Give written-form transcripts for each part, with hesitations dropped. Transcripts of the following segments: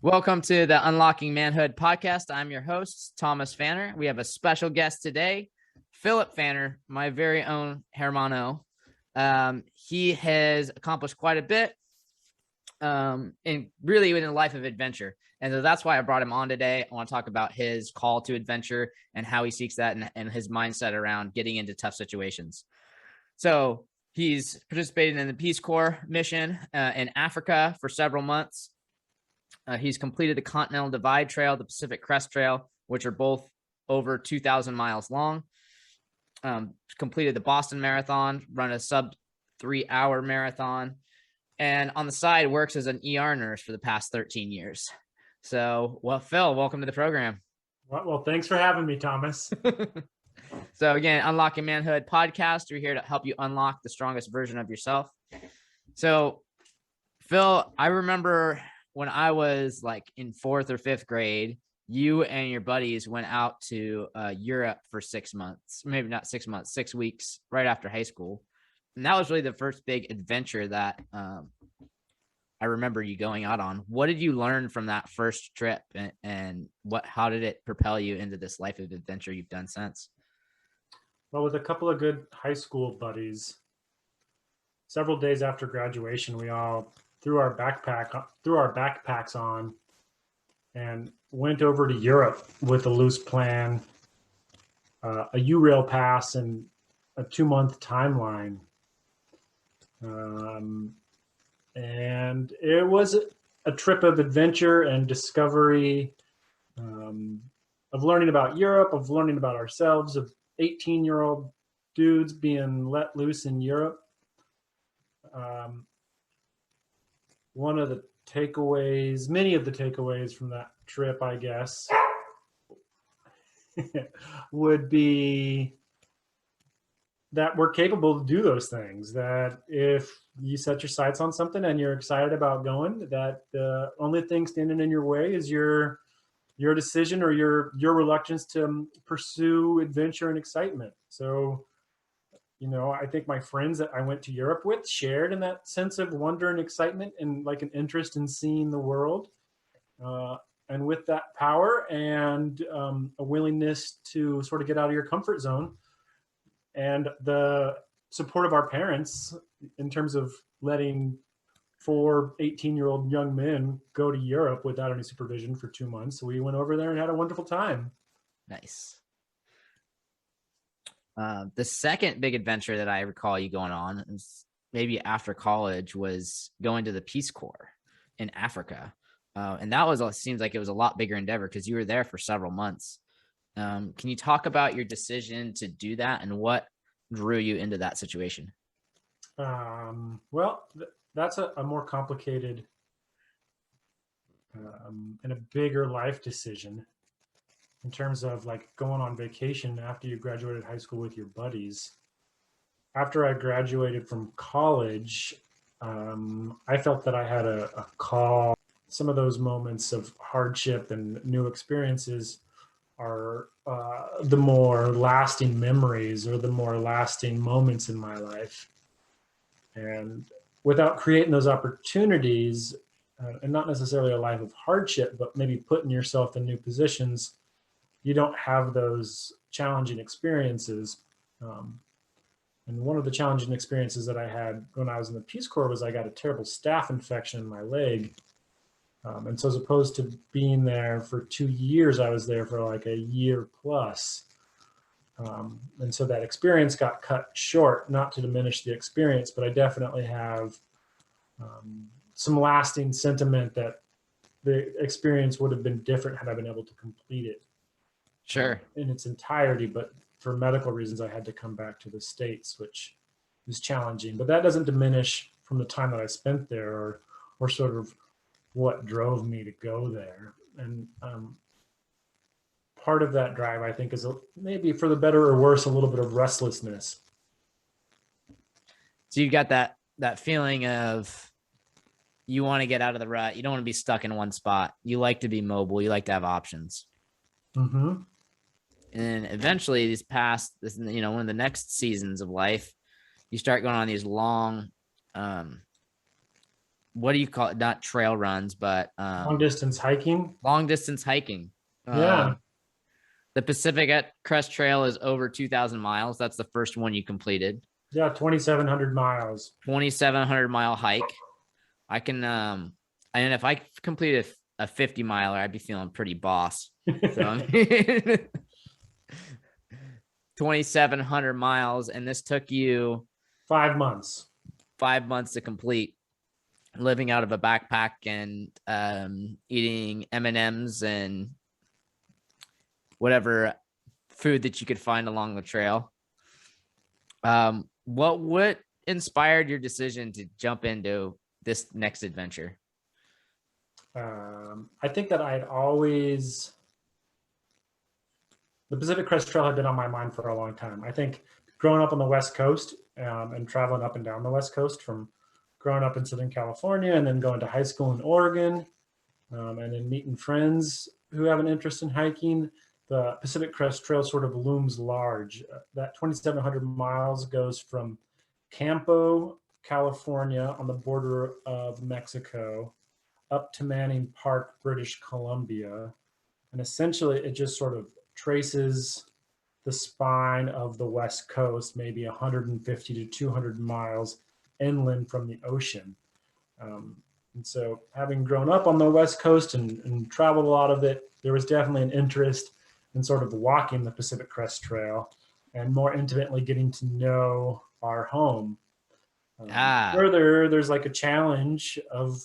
Welcome to the Unlocking Manhood podcast. I'm your host, Thomas Pfanner. We have a special guest today, Philip Pfanner, my very own hermano. He has accomplished quite a bit in really in a life of adventure. And so that's why I brought him on today. I want to talk about his call to adventure and how he seeks that and his mindset around getting into tough situations. So he's participated in the Peace Corps mission in Africa for several months. He's completed the Continental Divide Trail, the Pacific Crest Trail, which are both over 2,000 miles long. Completed the Boston Marathon, run a sub 3-hour marathon, and on the side works as an ER nurse for the past 13 years. So, well, Phil, welcome to the program. Well, thanks for having me, Thomas. So again, Unlocking Manhood podcast. We're here to help you unlock the strongest version of yourself. So, Phil, I remember when I was like in 4th or 5th grade, you and your buddies went out to Europe for 6 months, maybe not 6 months, 6 weeks right after high school. And that was really the first big adventure that I remember you going out on. What did you learn from that first trip, and how did it propel you into this life of adventure you've done since? Well, with a couple of good high school buddies, several days after graduation, we all threw our backpacks on and went over to Europe with a loose plan, a U-Rail pass, and a 2-month timeline. And it was a trip of adventure and discovery, of learning about Europe, of learning about ourselves, of 18-year-old dudes being let loose in Europe. One of the takeaways, many of the takeaways from that trip, I guess, would be that we're capable to do those things, that if you set your sights on something and you're excited about going, that the only thing standing in your way is your decision or your reluctance to pursue adventure and excitement. So, I think my friends that I went to Europe with shared in that sense of wonder and excitement and like an interest in seeing the world. And with that power and a willingness to sort of get out of your comfort zone, and the support of our parents in terms of letting 4 18-year-old young men go to Europe without any supervision for 2 months. So we went over there and had a wonderful time. Nice. The second big adventure that I recall you going on, is maybe after college, was going to the Peace Corps in Africa. And that seems like it was a lot bigger endeavor because you were there for several months. Can you talk about your decision to do that and what drew you into that situation? Well, that's a more complicated and a bigger life decision in terms of like going on vacation after you graduated high school with your buddies. After I graduated from college, I felt that I had a call. Some of those moments of hardship and new experiences are the more lasting memories or the more lasting moments in my life. And without creating those opportunities, and not necessarily a life of hardship, but maybe putting yourself in new positions, you don't have those challenging experiences. And one of the challenging experiences that I had when I was in the Peace Corps was I got a terrible staph infection in my leg. And so as opposed to being there for 2 years, I was there for like a year plus. And so that experience got cut short, not to diminish the experience, but I definitely have some lasting sentiment that the experience would have been different had I been able to complete it. Sure. In its entirety, but for medical reasons, I had to come back to the States, which was challenging. But that doesn't diminish from the time that I spent there or sort of what drove me to go there. And part of that drive, I think, is maybe for the better or worse, a little bit of restlessness. So you got that feeling of you want to get out of the rut. You don't want to be stuck in one spot. You like to be mobile. You like to have options. Mm-hmm. And eventually one of the next seasons of life, you start going on these long what do you call it? Not trail runs, but Long distance hiking. long distance hiking. Yeah. The Pacific at Crest Trail is over 2,000 miles. That's the first one you completed. Yeah. 2,700 miles. 2,700 mile hike. I can, and if I completed a 50 miler, I'd be feeling pretty boss. So 2,700 miles. And this took you 5 months. 5 months to complete, living out of a backpack and eating M&Ms and whatever food that you could find along the trail. What inspired your decision to jump into this next adventure? I think that the Pacific Crest Trail had been on my mind for a long time. I think growing up on the West Coast and traveling up and down the West Coast, from growing up in Southern California and then going to high school in Oregon, and then meeting friends who have an interest in hiking, the Pacific Crest Trail sort of looms large. That 2,700 miles goes from Campo, California, on the border of Mexico, up to Manning Park, British Columbia. And essentially, it just sort of traces the spine of the West Coast, maybe 150 to 200 miles inland from the ocean. And so, having grown up on the West Coast and traveled a lot of it, there was definitely an interest in sort of walking the Pacific Crest Trail and more intimately getting to know our home. Further, there's like a challenge of,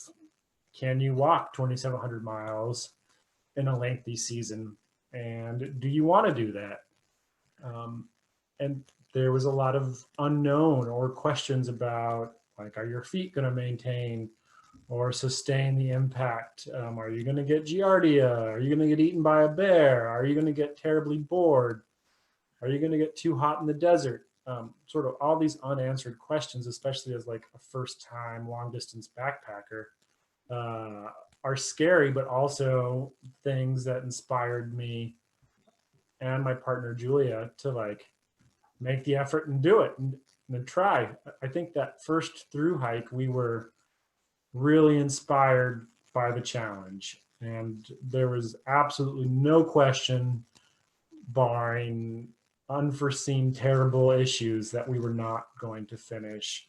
can you walk 2,700 miles in a lengthy season? And do you want to do that? And there was a lot of unknown or questions about, like, are your feet going to maintain or sustain the impact? Are you going to get giardia? Are you going to get eaten by a bear? Are you going to get terribly bored? Are you going to get too hot in the desert? Sort of all these unanswered questions, especially as like a first time long distance backpacker, are scary, but also things that inspired me and my partner Julia to like make the effort and do it and then try. I think that first through hike, we were really inspired by the challenge, and there was absolutely no question, barring unforeseen terrible issues, that we were not going to finish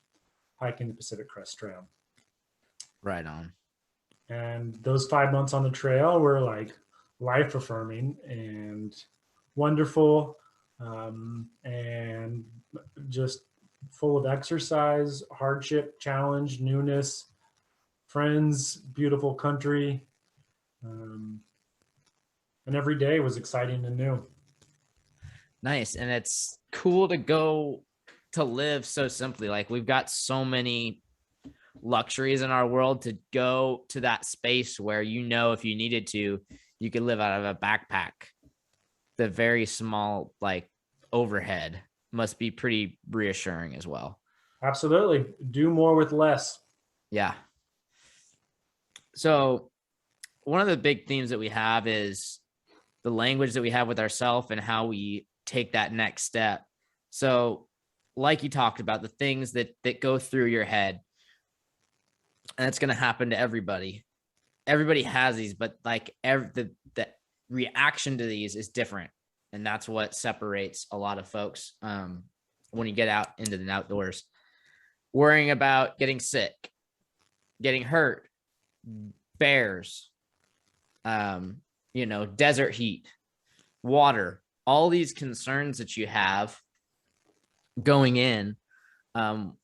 hiking the Pacific Crest Trail. Right on. And those 5 months on the trail were like life affirming and wonderful, and just full of exercise, hardship, challenge, newness, friends, beautiful country. And every day was exciting and new. Nice. And it's cool to go to live so simply. Like, we've got so many luxuries in our world to go to that space where, if you needed to, you could live out of a backpack. The very small, like, overhead must be pretty reassuring as well. Absolutely. Do more with less. Yeah. So one of the big themes that we have is the language that we have with ourselves and how we take that next step. So, like you talked about, the things that go through your head, and it's going to happen to everybody. Everybody has these, but like the reaction to these is different. And that's what separates a lot of folks when you get out into the outdoors. Worrying about getting sick, getting hurt, bears, desert heat, water, all these concerns that you have going in.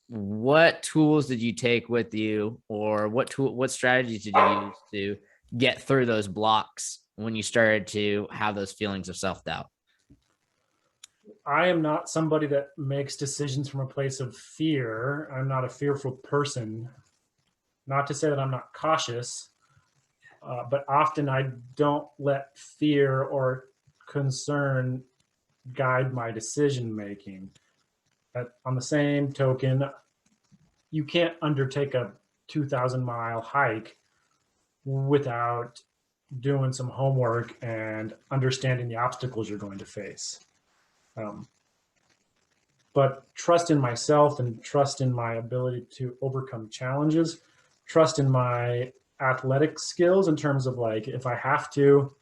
What tools did you take with you, or what strategies did you use to get through those blocks when you started to have those feelings of self-doubt? I am not somebody that makes decisions from a place of fear. I'm not a fearful person. Not to say that I'm not cautious, but often I don't let fear or concern guide my decision making. But on the same token, you can't undertake a 2,000-mile hike without doing some homework and understanding the obstacles you're going to face. But trust in myself and trust in my ability to overcome challenges trust in my athletic skills in terms of like, if I have to,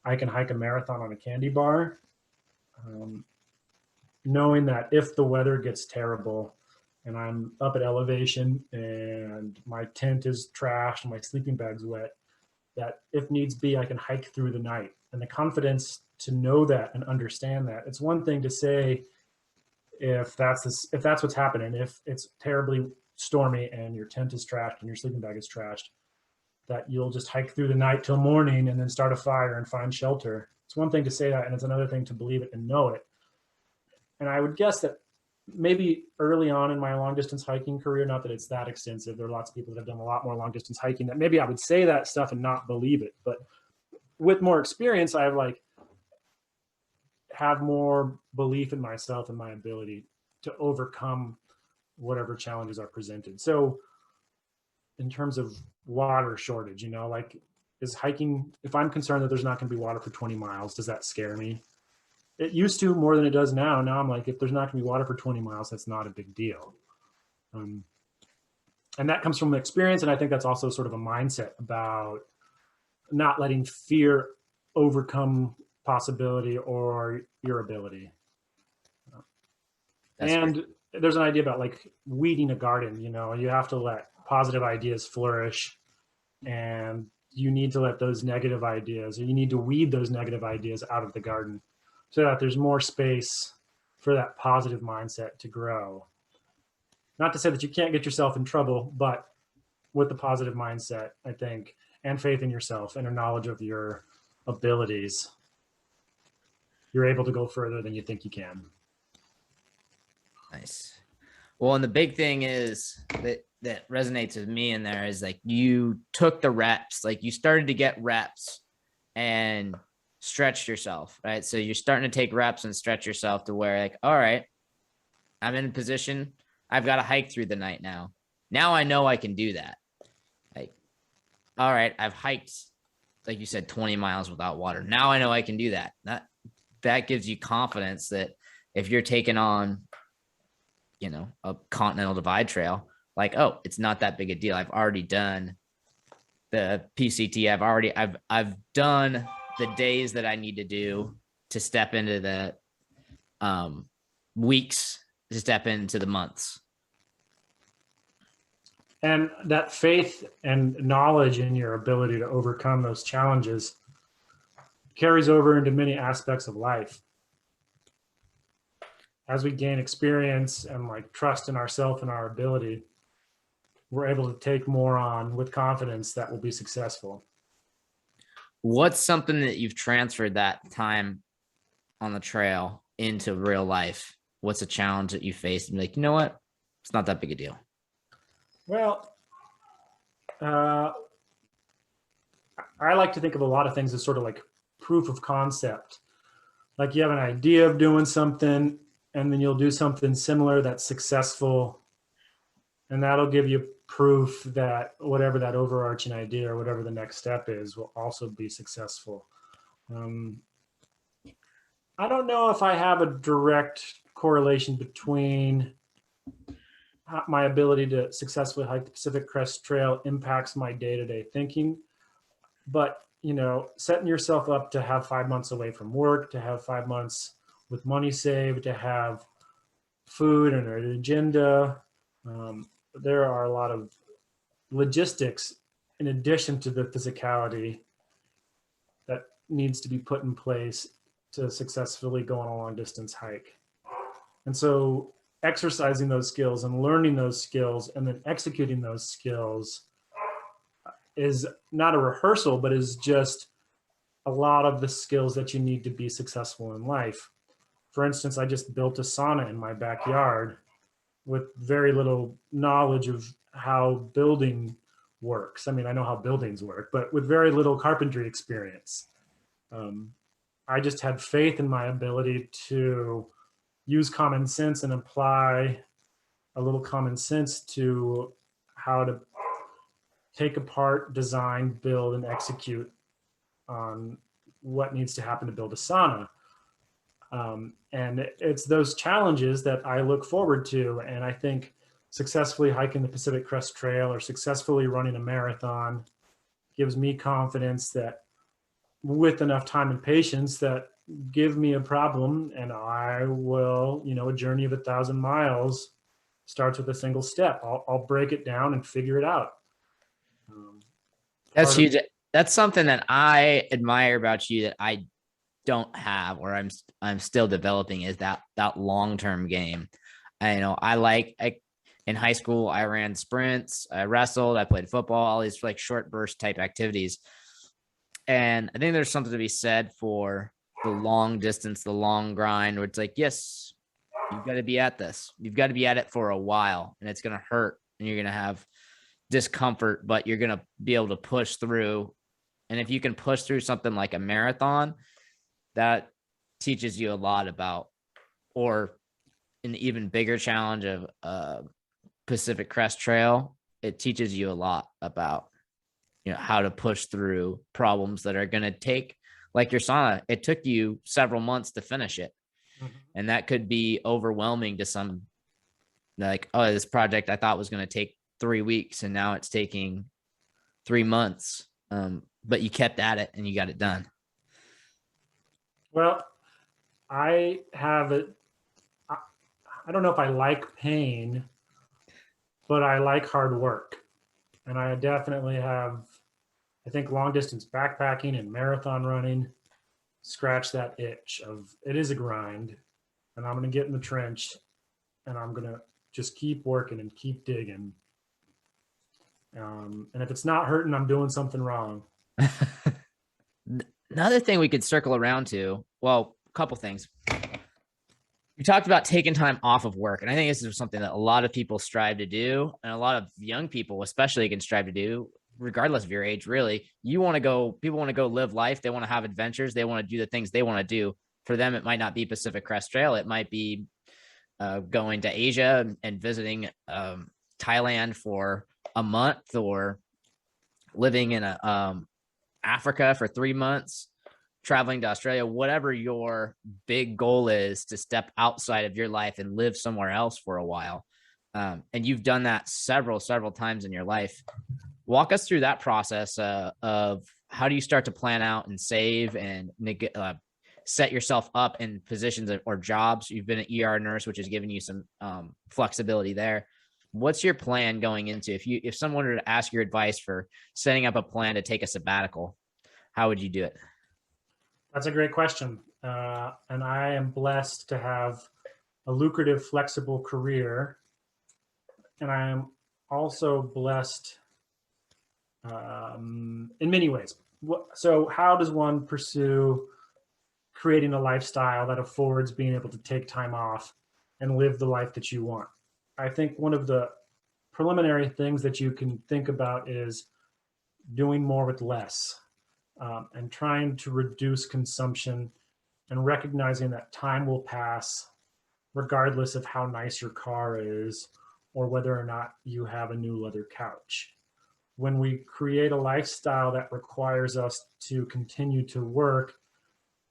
I can hike a marathon on a candy bar. Knowing that if the weather gets terrible and I'm up at elevation and my tent is trashed and my sleeping bag's wet, that if needs be, I can hike through the night. And the confidence to know that and understand that. It's one thing to say, if that's what's happening, if it's terribly stormy and your tent is trashed and your sleeping bag is trashed, that you'll just hike through the night till morning and then start a fire and find shelter. It's one thing to say that, and it's another thing to believe it and know it. And I would guess that maybe early on in my long distance hiking career, not that it's that extensive, there are lots of people that have done a lot more long distance hiking, that maybe I would say that stuff and not believe it. But with more experience, I have more belief in myself and my ability to overcome whatever challenges are presented. So in terms of water shortage, like, is hiking, if I'm concerned that there's not going to be water for 20 miles, does that scare me? It used to more than it does now. Now I'm like, if there's not going to be water for 20 miles, that's not a big deal. And that comes from experience. And I think that's also sort of a mindset about not letting fear overcome possibility or your ability. And there's an idea about like weeding a garden. You have to let positive ideas flourish, and you need to let those negative ideas, or you need to weed those negative ideas out of the garden, so that there's more space for that positive mindset to grow. Not to say that you can't get yourself in trouble, but with the positive mindset, I think, and faith in yourself and a knowledge of your abilities, you're able to go further than you think you can. Nice. Well, and the big thing is that resonates with me in there is like, you took the reps, like you started to get reps and stretched yourself, right? So you're starting to take reps and stretch yourself to where like, all right, I'm in a position, I've got to hike through the night now. Now I know I can do that. Like, all right, I've hiked, like you said, 20 miles without water. Now I know I can do that. That gives you confidence that if you're taking on, a continental divide trail, like, oh, it's not that big a deal. I've already done the PCT. I've done the days that I need to do to step into the weeks, to step into the months. And that faith and knowledge in your ability to overcome those challenges carries over into many aspects of life. As we gain experience and like trust in ourselves and our ability, we're able to take more on with confidence that will be successful. What's something that you've transferred that time on the trail into real life? What's a challenge that you faced and be like, you know what? It's not that big a deal. Well, I like to think of a lot of things as sort of like proof of concept. Like you have an idea of doing something, and then you'll do something similar that's successful, and that'll give you proof that whatever that overarching idea or whatever the next step is will also be successful. I don't know if I have a direct correlation between my ability to successfully hike the Pacific Crest Trail impacts my day-to-day thinking, but setting yourself up to have 5 months away from work, to have 5 months with money saved, to have food and an agenda. There are a lot of logistics in addition to the physicality that needs to be put in place to successfully go on a long distance hike. And so exercising those skills and learning those skills and then executing those skills is not a rehearsal, but is just a lot of the skills that you need to be successful in life. For instance, I just built a sauna in my backyard with very little knowledge of how building works. I mean, I know how buildings work, but with very little carpentry experience. I just had faith in my ability to use common sense and apply a little common sense to how to take apart, design, build, and execute on what needs to happen to build a sauna. And it's those challenges that I look forward to. And I think successfully hiking the Pacific Crest Trail or successfully running a marathon gives me confidence that with enough time and patience, that give me a problem and I will, a journey of 1,000 miles starts with a single step. I'll break it down and figure it out. That's huge. That's something that I admire about you that I don't have, or I'm still developing, is that long-term game. In high school, I ran sprints, I wrestled, I played football, all these like short burst type activities. And I think there's something to be said for the long distance, the long grind, where it's like, yes, you've got to be at this. You've got to be at it for a while, and it's going to hurt and you're going to have discomfort, but you're going to be able to push through. And if you can push through something like a marathon, that teaches you a lot about, or an even bigger challenge of Pacific Crest Trail, it teaches you a lot about, how to push through problems that are going to take, like your sauna, it took you several months to finish it. Mm-hmm. And that could be overwhelming to some, like, oh, this project I thought was going to take 3 weeks and now it's taking 3 months. But you kept at it and you got it done. Well, I don't know if I like pain, but I like hard work. And I definitely have, I think, long distance backpacking and marathon running scratch that itch of, it is a grind, and I'm going to get in the trench and I'm going to just keep working and keep digging. And if it's not hurting, I'm doing something wrong. Another thing we could circle around to, well, a couple things. We talked about taking time off of work, and I think this is something that a lot of people strive to do, and a lot of young people especially can strive to do, regardless of your age. Really, people want to go live life. They want to have adventures. They want to do the things they want to do. For them, it might not be Pacific Crest Trail. It might be going to Asia and visiting Thailand for a month, or living in Africa for 3 months, traveling to Australia. Whatever your big goal is, to step outside of your life and live somewhere else for a while. And you've done that several times in your life. Walk us through that process of how do you start to plan out and save and set yourself up in positions or jobs. You've been an ER nurse, which has given you some flexibility there. What's your plan going into, if someone were to ask your advice for setting up a plan to take a sabbatical, how would you do it? That's a great question. And I am blessed to have a lucrative, flexible career. And I am also blessed in many ways. So how does one pursue creating a lifestyle that affords being able to take time off and live the life that you want? I think one of the preliminary things that you can think about is doing more with less, and trying to reduce consumption, and recognizing that time will pass regardless of how nice your car is or whether or not you have a new leather couch. When we create a lifestyle that requires us to continue to work,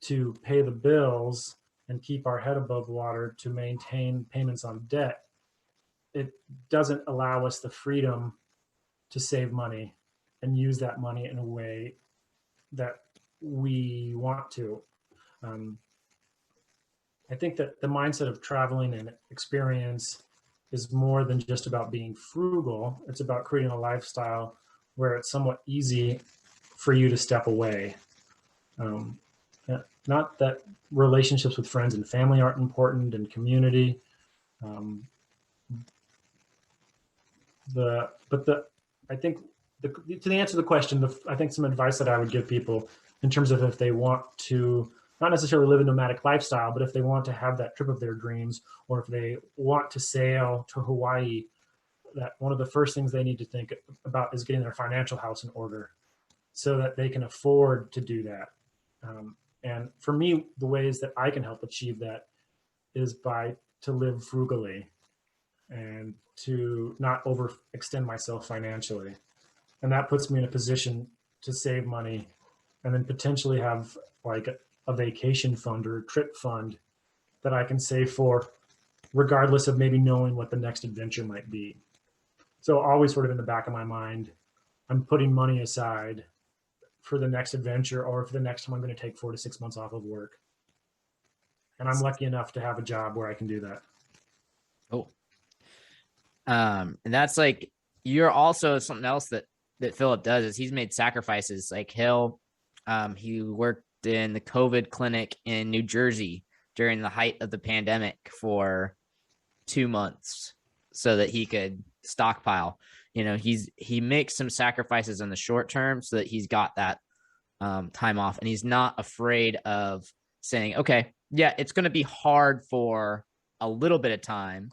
to pay the bills and keep our head above water, to maintain payments on debt, it doesn't allow us the freedom to save money and use that money in a way that we want to. I think that the mindset of traveling and experience is more than just about being frugal. It's about creating a lifestyle where it's somewhat easy for you to step away. Not that relationships with friends and family aren't important, and community. I think to answer the question, I think some advice that I would give people in terms of if they want to not necessarily live a nomadic lifestyle, but if they want to have that trip of their dreams, or if they want to sail to Hawaii, that one of the first things they need to think about is getting their financial house in order so that they can afford to do that. And for me, the ways that I can help achieve that is to live frugally and to not overextend myself financially. And that puts me in a position to save money and then potentially have like a vacation fund or a trip fund that I can save for regardless of maybe knowing what the next adventure might be. So always sort of in the back of my mind, I'm putting money aside for the next adventure or for the next time I'm going to take 4 to 6 months off of work. And I'm lucky enough to have a job where I can do that. Oh, and that's like, you're also something else that Philip does is he's made sacrifices. Like he worked in the COVID clinic in New Jersey during the height of the pandemic for 2 months so that he could stockpile. He makes some sacrifices in the short term so that he's got that time off, and he's not afraid of saying, okay, yeah, it's going to be hard for a little bit of time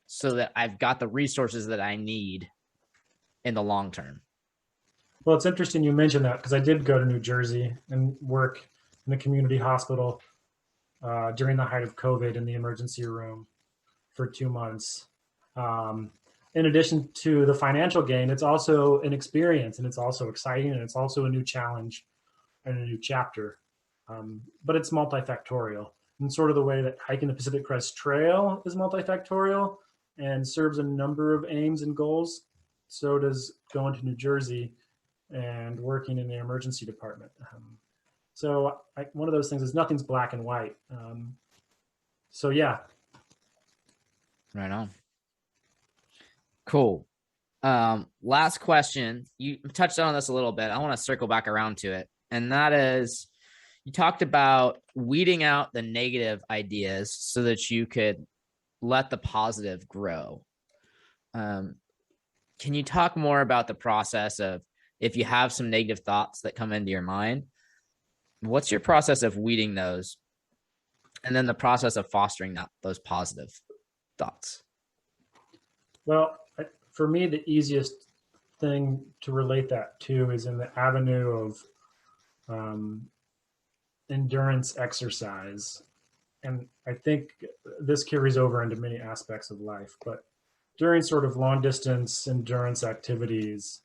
so that I've got the resources that I need in the long term. Well, it's interesting you mentioned that because I did go to New Jersey and work in a community hospital during the height of COVID in the emergency room for 2 months. In addition to the financial gain, it's also an experience, and it's also exciting, and it's also a new challenge and a new chapter. But it's multifactorial, and sort of the way that hiking the Pacific Crest Trail is multifactorial and serves a number of aims and goals. So does going to New Jersey and working in the emergency department. One of those things is nothing's black and white. So yeah. Right on. Cool. Last question. You touched on this a little bit. I want to circle back around to it. And that is, you talked about weeding out the negative ideas so that you could let the positive grow. Can you talk more about the process of, if you have some negative thoughts that come into your mind, what's your process of weeding those? And then the process of fostering those positive thoughts? Well, for me, the easiest thing to relate that to is in the avenue of endurance exercise. And I think this carries over into many aspects of life, but during sort of long distance endurance activities,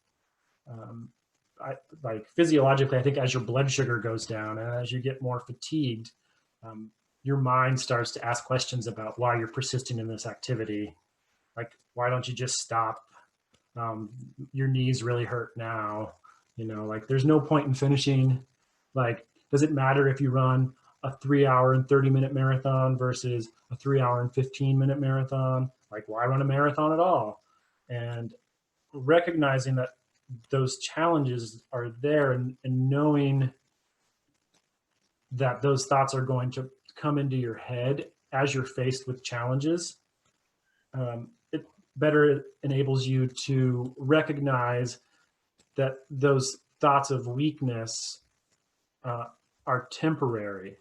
like physiologically, I think as your blood sugar goes down and as you get more fatigued, your mind starts to ask questions about why you're persisting in this activity. Like, why don't you just stop? Your knees really hurt now. Like there's no point in finishing. Like, does it matter if you run a 3 hour and 30-minute marathon versus a 3 hour and 15-minute marathon? Like, why run a marathon at all? And recognizing that those challenges are there, and knowing that those thoughts are going to come into your head as you're faced with challenges, it better enables you to recognize that those thoughts of weakness are temporary.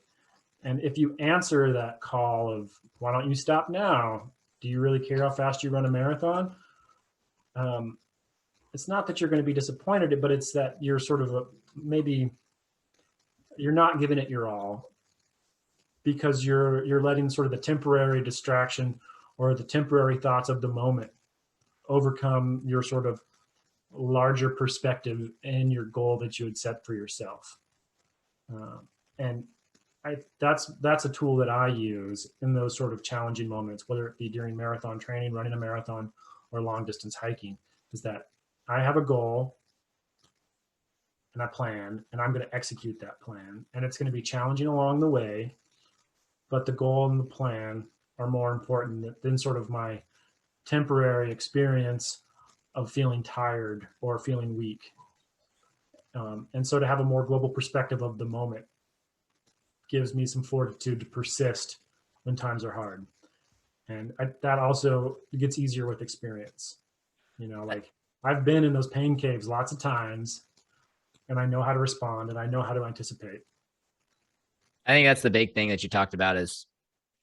And if you answer that call of, why don't you stop now? Do you really care how fast you run a marathon? It's not that you're going to be disappointed, but it's that you're sort of maybe you're not giving it your all, because you're letting sort of the temporary distraction or the temporary thoughts of the moment overcome your sort of larger perspective and your goal that you had set for yourself. And that's a tool that I use in those sort of challenging moments, whether it be during marathon training, running a marathon, or long distance hiking, is that I have a goal and a plan, and I'm going to execute that plan. And it's going to be challenging along the way, but the goal and the plan are more important than sort of my temporary experience of feeling tired or feeling weak. And so to have a more global perspective of the moment gives me some fortitude to persist when times are hard. And that also gets easier with experience. Like, I've been in those pain caves lots of times, and I know how to respond, and I know how to anticipate. I think that's the big thing that you talked about is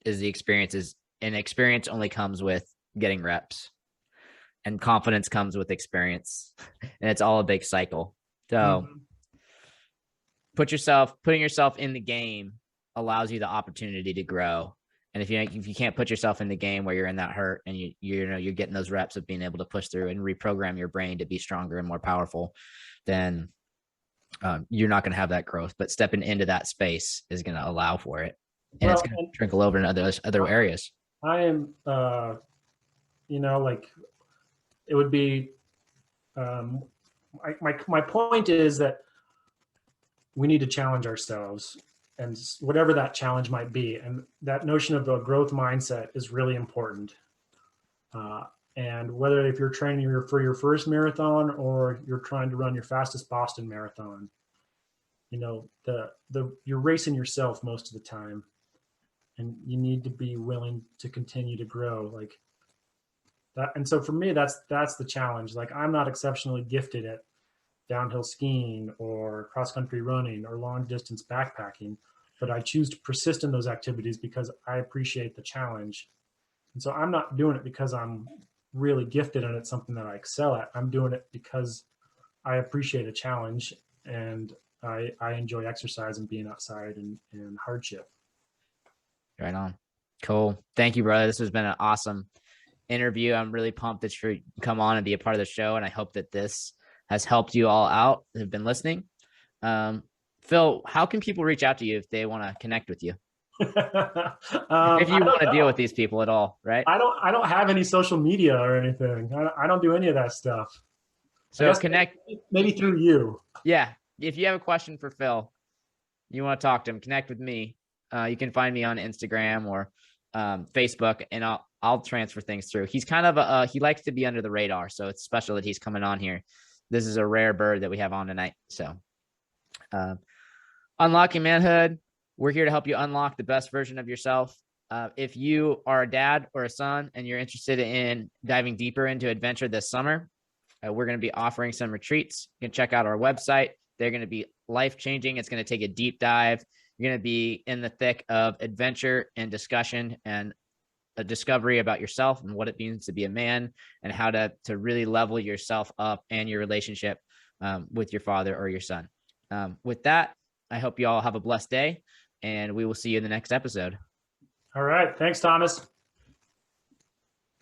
the experiences, and experience only comes with getting reps, and confidence comes with experience, and it's all a big cycle. So putting yourself in the game allows you the opportunity to grow. And if you can't put yourself in the game where you're in that hurt, and you're getting those reps of being able to push through and reprogram your brain to be stronger and more powerful, then you're not going to have that growth. But stepping into that space is going to allow for it, and it's going to trickle over in other areas. I am, like it would be, my point is that we need to challenge ourselves and whatever that challenge might be. And that notion of a growth mindset is really important. Uh, and whether if you're training for your first marathon or you're trying to run your fastest Boston marathon, you're racing yourself most of the time, and you need to be willing to continue to grow like that. And so for me, that's the challenge. Like I'm not exceptionally gifted at downhill skiing or cross country running or long distance backpacking, but I choose to persist in those activities because I appreciate the challenge. And so I'm not doing it because I'm really gifted and it's something that I excel at. I'm doing it because I appreciate a challenge, and I enjoy exercise and being outside and hardship. Right on. Cool. Thank you, brother. This has been an awesome interview. I'm really pumped that you come on and be a part of the show. And I hope that this has helped you all out that have been listening. Phil, how can people reach out to you if they want to connect with you? If you want to deal with these people at all, right? I don't have any social media or anything. I don't do any of that stuff. So connect maybe through you. Yeah. If you have a question for Phil, you want to talk to him, connect with me. You can find me on Instagram or Facebook, and I'll transfer things through. He's kind of he likes to be under the radar, so it's special that he's coming on here. This is a rare bird that we have on tonight. So, unlocking manhood. We're here to help you unlock the best version of yourself. If you are a dad or a son and you're interested in diving deeper into adventure this summer, we're going to be offering some retreats. You can check out our website. They're going to be life-changing. It's going to take a deep dive. You're going to be in the thick of adventure and discussion and a discovery about yourself and what it means to be a man and how to really level yourself up and your relationship with your father or your son. With that, I hope you all have a blessed day, and we will see you in the next episode. All right. Thanks, Thomas.